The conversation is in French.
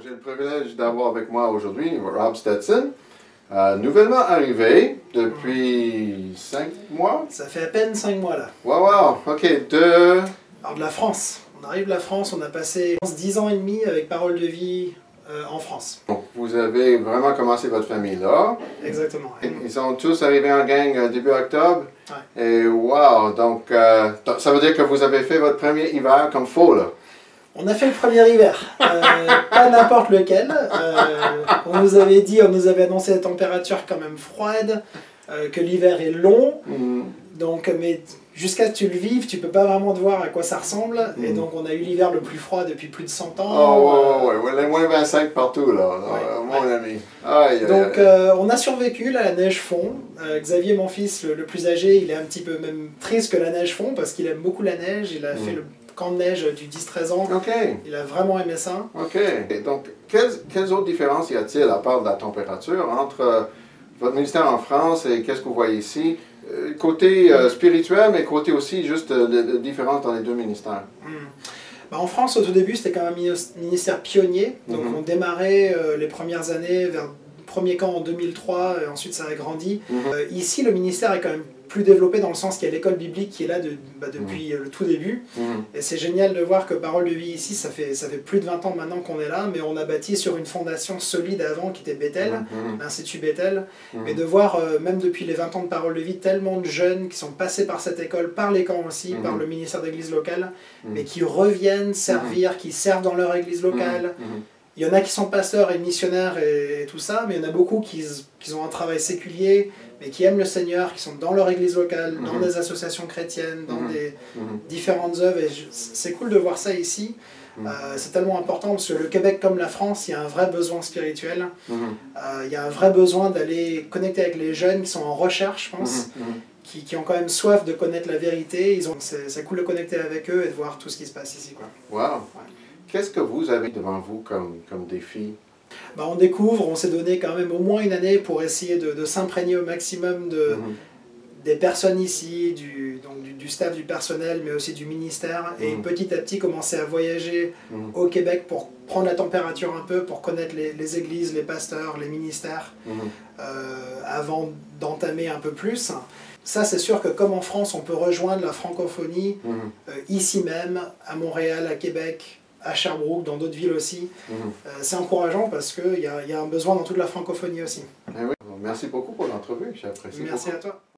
J'ai le privilège d'avoir avec moi aujourd'hui Rob Stetson, nouvellement arrivé depuis 5 mois. Ça fait à peine 5 mois là. Wow, ok, Alors de la France. On arrive de la France, on a passé 10 ans et demi avec Parole de Vie en France. Donc, vous avez vraiment commencé votre famille là. Exactement. Ils sont tous arrivés en gang début octobre. Ouais. Et wow, donc ça veut dire que vous avez fait votre premier hiver comme faux là. On a fait le premier hiver, pas n'importe lequel. On nous avait annoncé la température quand même froide, que l'hiver est long. Donc, mais jusqu'à ce que tu le vives, tu peux pas vraiment te voir à quoi ça ressemble. Et donc on a eu l'hiver le plus froid depuis plus de 100 ans. Oh ouais, les moins 25 partout là, mon ami. Donc on a survécu, là la neige fond. Xavier, mon fils, le plus âgé, il est un petit peu même triste que la neige fond parce qu'il aime beaucoup la neige. Il a fait le camp de neige du 10-13 ans. Il a vraiment aimé ça. Ok. Et donc, quelles autres différences y a-t-il, à part de la température, entre votre ministère en France et qu'est-ce que vous voyez ici? Côté spirituel, mais côté aussi juste de différence dans les deux ministères. En France, au tout début, c'était quand même un ministère pionnier. Donc on démarrait les premières années vers le premier camp en 2003, et ensuite ça a grandi. Ici, le ministère est quand même plus développé dans le sens qu'il y a l'école biblique qui est là depuis le tout début. Et c'est génial de voir que Parole de Vie ici, ça fait plus de 20 ans maintenant qu'on est là, mais on a bâti sur une fondation solide avant qui était Bethel, l'Institut Bethel. Mais de voir, même depuis les 20 ans de Parole de Vie, tellement de jeunes qui sont passés par cette école, par les camps aussi, par le ministère d'église locale, mais qui reviennent servir, qui servent dans leur église locale. Il y en a qui sont pasteurs et missionnaires et tout ça, mais il y en a beaucoup qui ont un travail séculier, mais qui aiment le Seigneur, qui sont dans leur église locale, dans des associations chrétiennes, dans des différentes œuvres. Et c'est cool de voir ça ici. C'est tellement important parce que le Québec comme la France, il y a un vrai besoin spirituel. Il y a un vrai besoin d'aller connecter avec les jeunes qui sont en recherche, je pense, qui ont quand même soif de connaître la vérité. C'est cool de connecter avec eux et de voir tout ce qui se passe ici, quoi. Wow! Ouais. Qu'est-ce que vous avez devant vous comme défi? On découvre, on s'est donné quand même au moins une année pour essayer de s'imprégner au maximum des personnes ici, du staff, du personnel, mais aussi du ministère, et petit à petit commencer à voyager au Québec pour prendre la température un peu, pour connaître les églises, les pasteurs, les ministères, avant d'entamer un peu plus. Ça, c'est sûr que comme en France, on peut rejoindre la francophonie ici même, à Montréal, à Québec, à Sherbrooke, dans d'autres villes aussi. C'est encourageant parce qu'il y a un besoin dans toute la francophonie aussi. Eh oui. Merci beaucoup pour l'entrevue, j'ai apprécié. Merci à toi.